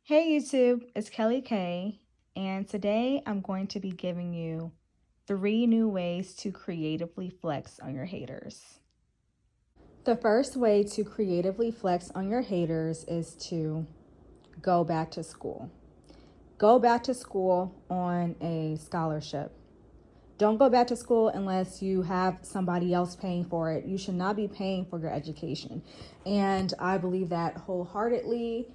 Hey YouTube, it's Kelly K, and today I'm going to be giving you 3 new ways to creatively flex on your haters. The first way to creatively flex on your haters is to go back to school. Go back to school on a scholarship. Don't go back to school unless you have somebody else paying for it. You should not be paying for your education. And I believe that wholeheartedly.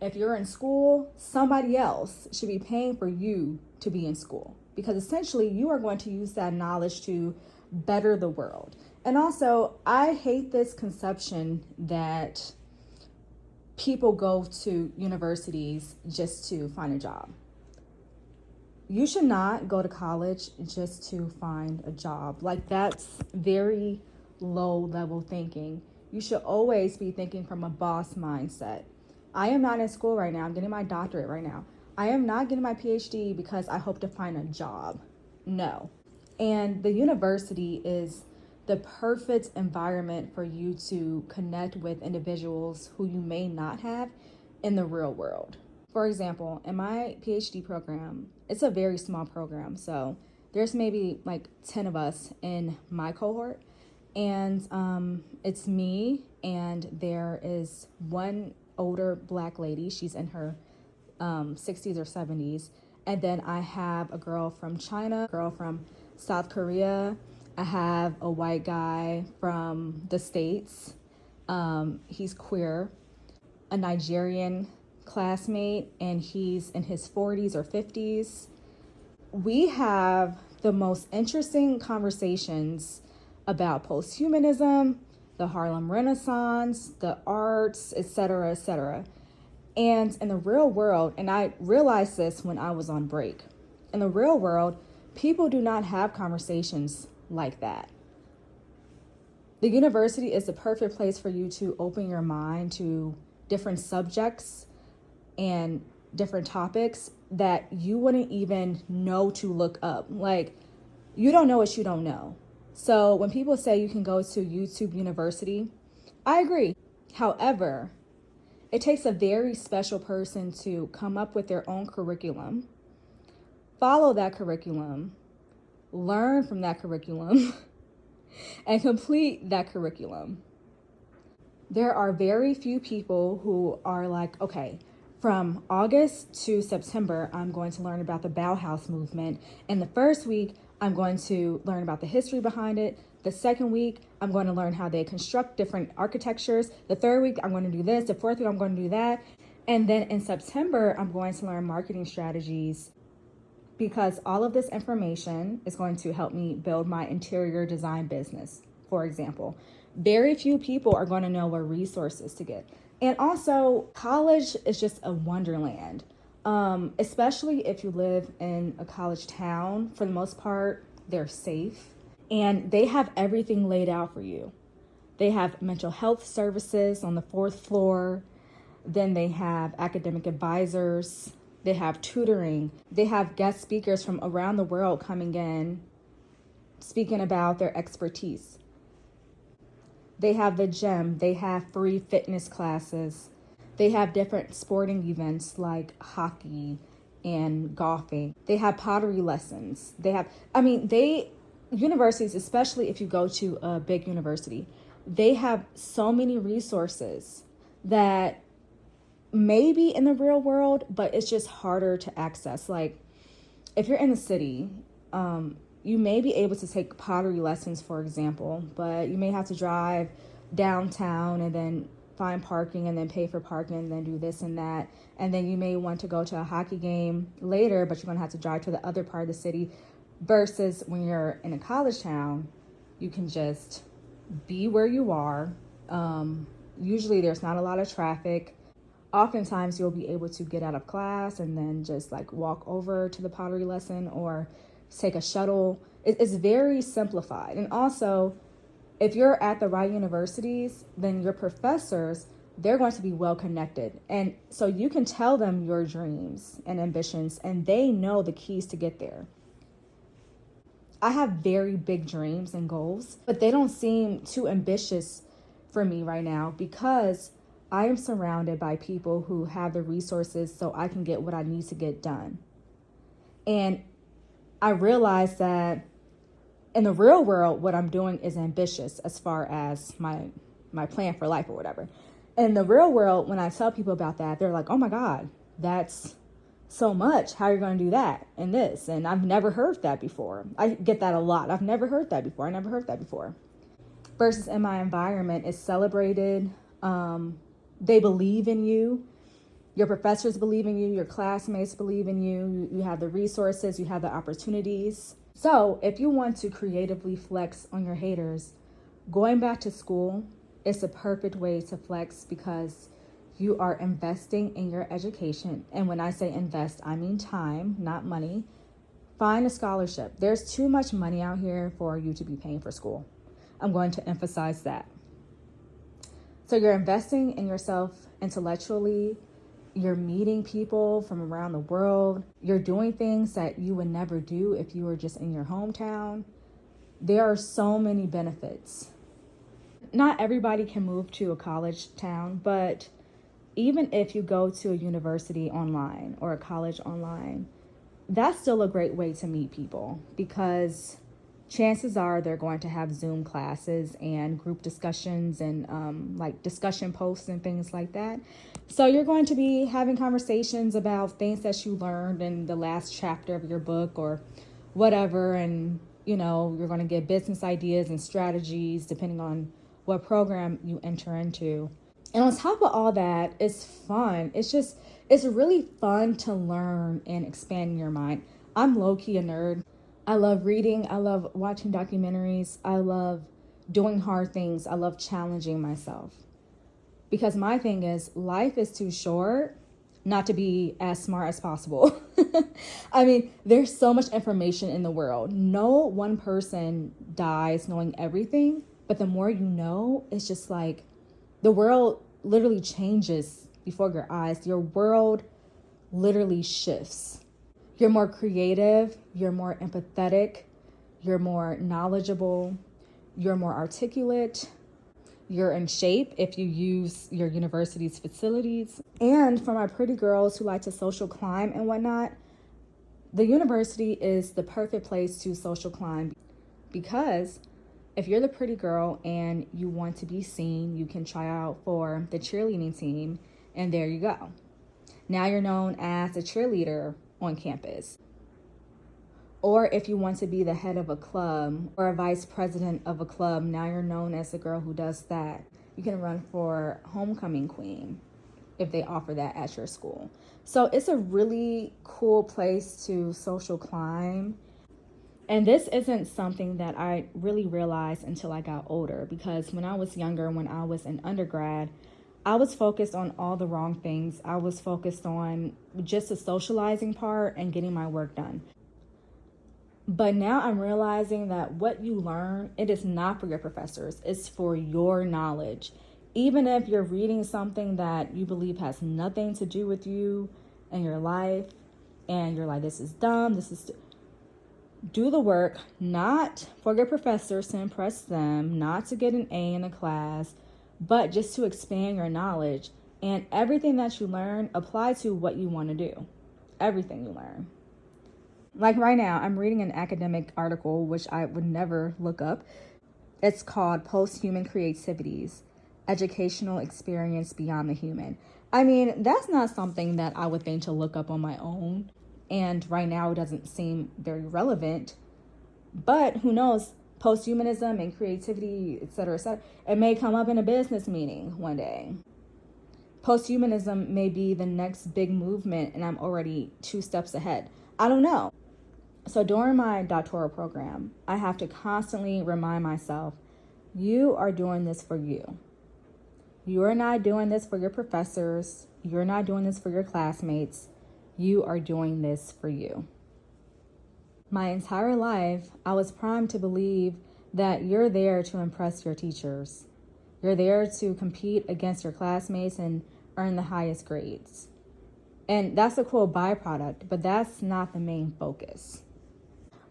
If you're in school, somebody else should be paying for you to be in school because essentially you are going to use that knowledge to better the world. And also, I hate this conception that people go to universities just to find a job. You should not go to college just to find a job. Like, that's very low level thinking. You should always be thinking from a boss mindset. I am not in school right now. I'm getting my doctorate right now. I am not getting my PhD because I hope to find a job. No. And the university is the perfect environment for you to connect with individuals who you may not have in the real world. For example, in my PhD program, it's a very small program. So there's maybe like 10 of us in my cohort. And it's me, and there is one older black lady. She's in her 60s or 70s. And then I have a girl from China, a girl from South Korea. I have a white guy from the States. He's queer. A Nigerian classmate, and he's in his 40s or 50s. We have the most interesting conversations about posthumanism, the Harlem Renaissance, the arts, etc., etc. And in the real world, and I realized this when I was on break, in the real world, people do not have conversations like that. The university is the perfect place for you to open your mind to different subjects and different topics that you wouldn't even know to look up. Like, you don't know what you don't know. So when people say you can go to YouTube University, I agree. However, it takes a very special person to come up with their own curriculum, follow that curriculum, learn from that curriculum, and complete that curriculum. There are very few people who are like, okay, from August to September, I'm going to learn about the Bauhaus movement. In the first week, I'm going to learn about the history behind it. The second week, I'm going to learn how they construct different architectures. The third week, I'm going to do this. The fourth week, I'm going to do that. And then in September, I'm going to learn marketing strategies because all of this information is going to help me build my interior design business, for example. Very few people are going to know what resources to get. And also, college is just a wonderland, especially if you live in a college town. For the most part, they're safe and they have everything laid out for you. They have mental health services on the fourth floor. Then they have academic advisors. They have tutoring. They have guest speakers from around the world coming in, speaking about their expertise. They have the gym. They have free fitness classes. They have different sporting events like hockey and golfing. They have pottery lessons. Universities, especially if you go to a big university, they have so many resources that maybe in the real world, but it's just harder to access. Like, if you're in the city, you may be able to take pottery lessons, for example, but you may have to drive downtown and then find parking and then pay for parking and then do this and that. And then you may want to go to a hockey game later, but you're going to have to drive to the other part of the city. Versus when you're in a college town, you can just be where you are. Usually there's not a lot of traffic. Oftentimes you'll be able to get out of class and then just like walk over to the pottery lesson or take a shuttle. It's very simplified. And also, if you're at the right universities, then your professors, they're going to be well connected. And so you can tell them your dreams and ambitions, and they know the keys to get there. I have very big dreams and goals, but they don't seem too ambitious for me right now because I am surrounded by people who have the resources so I can get what I need to get done. And I realized that in the real world, what I'm doing is ambitious as far as my plan for life or whatever. In the real world, when I tell people about that, they're like, oh my God, that's so much. How are you going to do that and this? And I've never heard that before. I get that a lot. I've never heard that before. I never heard that before. Versus in my environment, it's celebrated. They believe in you. Your professors believe in you. Your classmates believe in you. You have the resources. You have the opportunities. So if you want to creatively flex on your haters, going back to school is a perfect way to flex because you are investing in your education. And when I say invest, I mean time, not money. Find a scholarship. There's too much money out here for you to be paying for school. I'm going to emphasize that. So you're investing in yourself intellectually. You're meeting people from around the world. You're doing things that you would never do if you were just in your hometown. There are so many benefits. Not everybody can move to a college town, but even if you go to a university online or a college online, that's still a great way to meet people because chances are they're going to have Zoom classes and group discussions and like discussion posts and things like that. So you're going to be having conversations about things that you learned in the last chapter of your book or whatever. And, you know, you're going to get business ideas and strategies depending on what program you enter into. And on top of all that, it's fun. It's really fun to learn and expand your mind. I'm low-key a nerd. I love reading. I love watching documentaries. I love doing hard things. I love challenging myself. Because my thing is, life is too short not to be as smart as possible. I mean, there's so much information in the world. No one person dies knowing everything, but the more you know, it's just like the world literally changes before your eyes. Your world literally shifts. You're more creative, you're more empathetic, you're more knowledgeable, you're more articulate, you're in shape if you use your university's facilities. And for my pretty girls who like to social climb and whatnot, the university is the perfect place to social climb because if you're the pretty girl and you want to be seen, you can try out for the cheerleading team and there you go. Now you're known as a cheerleader on campus. Or if you want to be the head of a club or a vice president of a club, now you're known as the girl who does that. You can run for homecoming queen if they offer that at your school. So it's a really cool place to social climb. And this isn't something that I really realized until I got older, because when I was younger, when I was in undergrad, I was focused on all the wrong things. I was focused on just the socializing part and getting my work done. But now I'm realizing that what you learn, it is not for your professors. It's for your knowledge. Even if you're reading something that you believe has nothing to do with you and your life, and you're like, this is dumb, do the work, not for your professors to impress them, not to get an A in a class, but just to expand your knowledge. And everything that you learn, apply to what you want to do. Everything you learn. Like right now, I'm reading an academic article, which I would never look up. It's called Post-Human Creativities, Educational Experience Beyond the Human. I mean, that's not something that I would think to look up on my own. And right now it doesn't seem very relevant. But who knows, post-humanism and creativity, et cetera, it may come up in a business meeting one day. Post-humanism may be the next big movement and I'm already 2 steps ahead. I don't know. So during my doctoral program, I have to constantly remind myself, you are doing this for you. You are not doing this for your professors. You're not doing this for your classmates. You are doing this for you. My entire life, I was primed to believe that you're there to impress your teachers. You're there to compete against your classmates and earn the highest grades. And that's a cool byproduct, but that's not the main focus.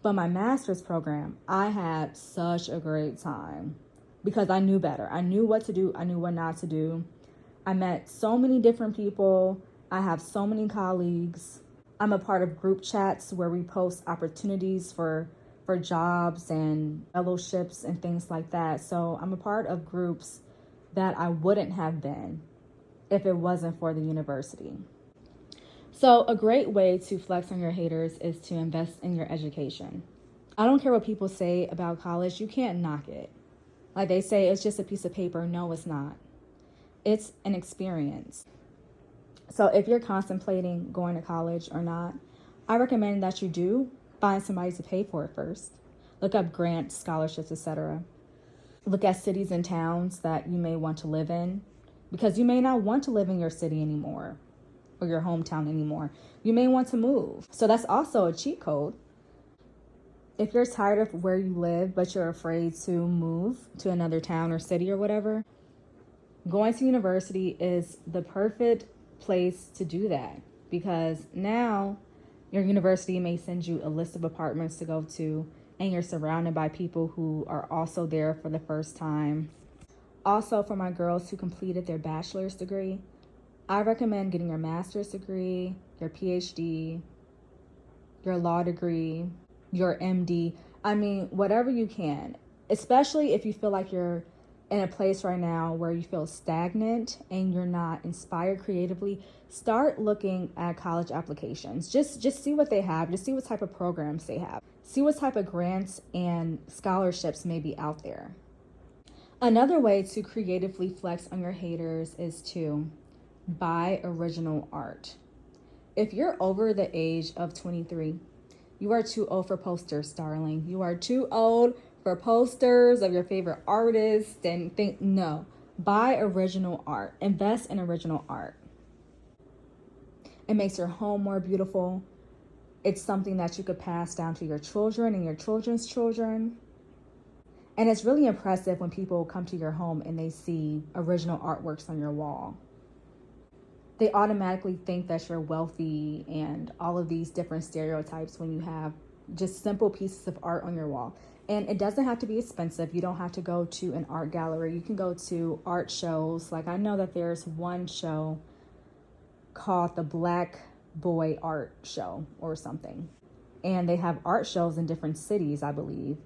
But my master's program, I had such a great time because I knew better. I knew what to do. I knew what not to do. I met so many different people. I have so many colleagues. I'm a part of group chats where we post opportunities for jobs and fellowships and things like that. So I'm a part of groups that I wouldn't have been if it wasn't for the university. So a great way to flex on your haters is to invest in your education. I don't care what people say about college, you can't knock it. Like they say, it's just a piece of paper. No, it's not. It's an experience. So if you're contemplating going to college or not, I recommend that you do find somebody to pay for it first. Look up grants, scholarships, etc. Look at cities and towns that you may want to live in, because you may not want to live in your city anymore or your hometown anymore. You may want to move. So that's also a cheat code. If you're tired of where you live, but you're afraid to move to another town or city or whatever, going to university is the perfect place to do that, because now your university may send you a list of apartments to go to, and you're surrounded by people who are also there for the first time. Also, for my girls who completed their bachelor's degree, I recommend getting your master's degree, your PhD, your law degree, your MD. I mean, whatever you can, especially if you feel like you're in a place right now where you feel stagnant and you're not inspired creatively. Start looking at college applications. Just see what they have. Just see what type of programs they have. See what type of grants and scholarships may be out there. Another way to creatively flex on your haters is to buy original art. If you're over the age of 23, you are too old for posters, darling. You are too old for posters of your favorite artists and no. Buy original art. Invest in original art. It makes your home more beautiful. It's something that you could pass down to your children and your children's children. And it's really impressive when people come to your home and they see original artworks on your wall. They automatically think that you're wealthy and all of these different stereotypes when you have just simple pieces of art on your wall. And it doesn't have to be expensive. You don't have to go to an art gallery. You can go to art shows. Like I know that there's one show called the Black Boy Art Show or something. And they have art shows in different cities, I believe.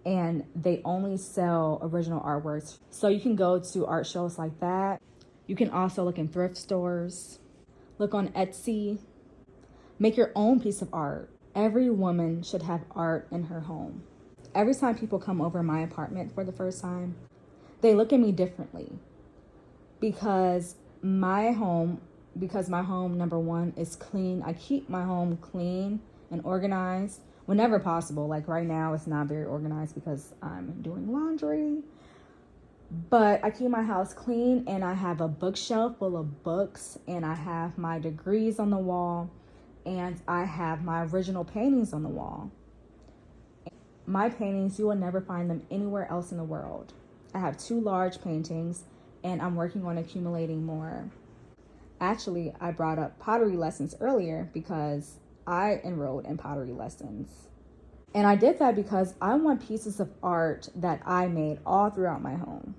And they only sell original artworks. So you can go to art shows like that. You can also look in thrift stores. Look on Etsy. Make your own piece of art. Every woman should have art in her home. Every time people come over my apartment for the first time, they look at me differently because my home, number one, is clean. I keep my home clean and organized whenever possible. Like right now, it's not very organized because I'm doing laundry. But I keep my house clean, and I have a bookshelf full of books, and I have my degrees on the wall, and I have my original paintings on the wall. My paintings, you will never find them anywhere else in the world. I have 2 large paintings, and I'm working on accumulating more. Actually, I brought up pottery lessons earlier because I enrolled in pottery lessons. And I did that because I want pieces of art that I made all throughout my home.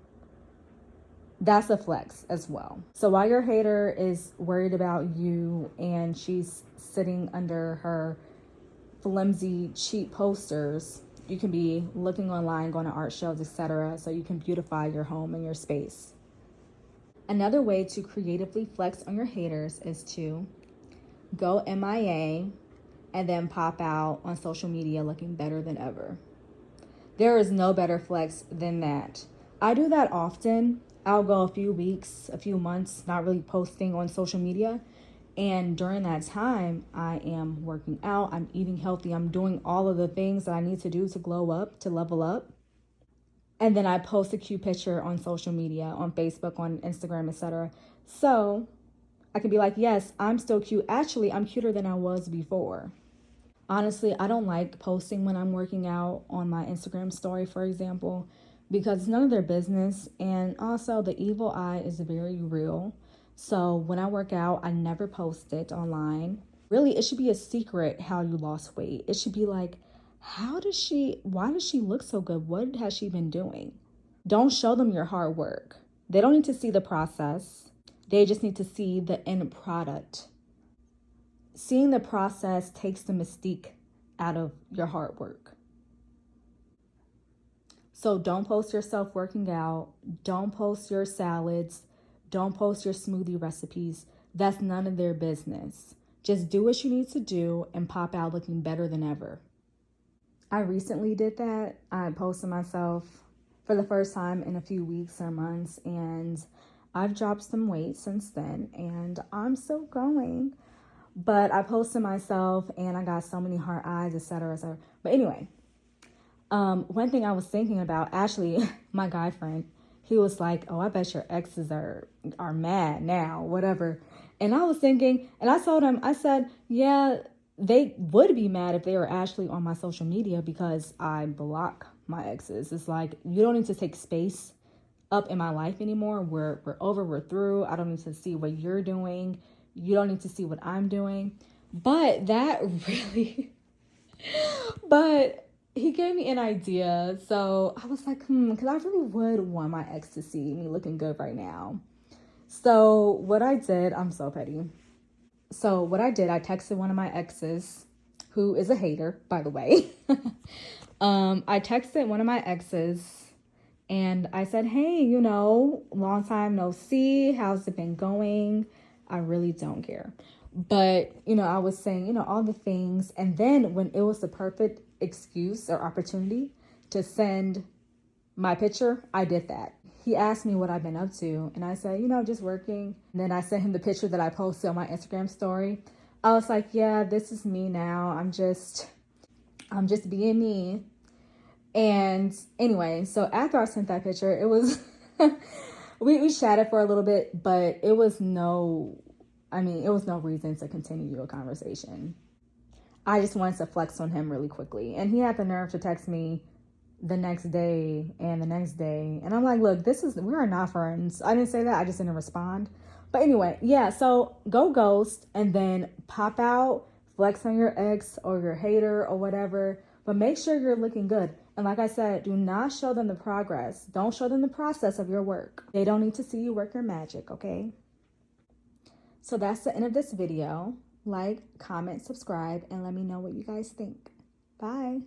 That's a flex as well. So while your hater is worried about you and she's sitting under her flimsy, cheap posters, you can be looking online, going to art shows, etc., so you can beautify your home and your space. Another way to creatively flex on your haters is to go MIA and then pop out on social media looking better than ever. There is no better flex than that. I do that often. I'll go a few weeks, a few months, not really posting on social media. And during that time, I am working out, I'm eating healthy, I'm doing all of the things that I need to do to glow up, to level up. And then I post a cute picture on social media, on Facebook, on Instagram, etc. So I can be like, yes, I'm still cute. Actually, I'm cuter than I was before. Honestly, I don't like posting when I'm working out on my Instagram story, for example, because it's none of their business. And also the evil eye is very real. So when I work out, I never post it online. Really, it should be a secret how you lost weight. It should be like, why does she look so good? What has she been doing? Don't show them your hard work. They don't need to see the process. They just need to see the end product. Seeing the process takes the mystique out of your hard work. So don't post yourself working out. Don't post your salads. Don't post your smoothie recipes. That's none of their business. Just do what you need to do and pop out looking better than ever. I recently did that. I posted myself for the first time in a few weeks or months, and I've dropped some weight since then, and I'm still growing. But I posted myself and I got so many heart eyes, etc., etc. But anyway, one thing I was thinking about, actually, my guy friend, he was like, "Oh, I bet your exes are mad now, whatever." And I was thinking, and I told him, I said, "Yeah, they would be mad if they were actually on my social media because I block my exes. It's like, you don't need to take space up in my life anymore. We're over, we're through. I don't need to see what you're doing. You don't need to see what I'm doing." But that really, but he gave me an idea. So I was like, because I really would want my ex to see me looking good right now. So what I did, I'm so petty. So what I did, I texted one of my exes, who is a hater, by the way. I texted one of my exes and I said, "Hey, long time no see. How's it been going? I really don't care." But, I was saying, all the things. And then when it was the perfect excuse or opportunity to send my picture, I did that. He asked me what I've been up to, and I said, just working. And then I sent him the picture that I posted on my Instagram story. I was like, "Yeah, this is me now. I'm just being me." And anyway, so after I sent that picture, it was we chatted for a little bit, but it was no reason to continue a conversation. I just wanted to flex on him really quickly. And he had the nerve to text me the next day and the next day. And I'm like, "Look, we are not friends." I didn't say that. I just didn't respond. But anyway, yeah, so go ghost and then pop out, flex on your ex or your hater or whatever. But make sure you're looking good. And like I said, do not show them the progress. Don't show them the process of your work. They don't need to see you work your magic, okay? So that's the end of this video. Like, comment, subscribe, and let me know what you guys think. Bye.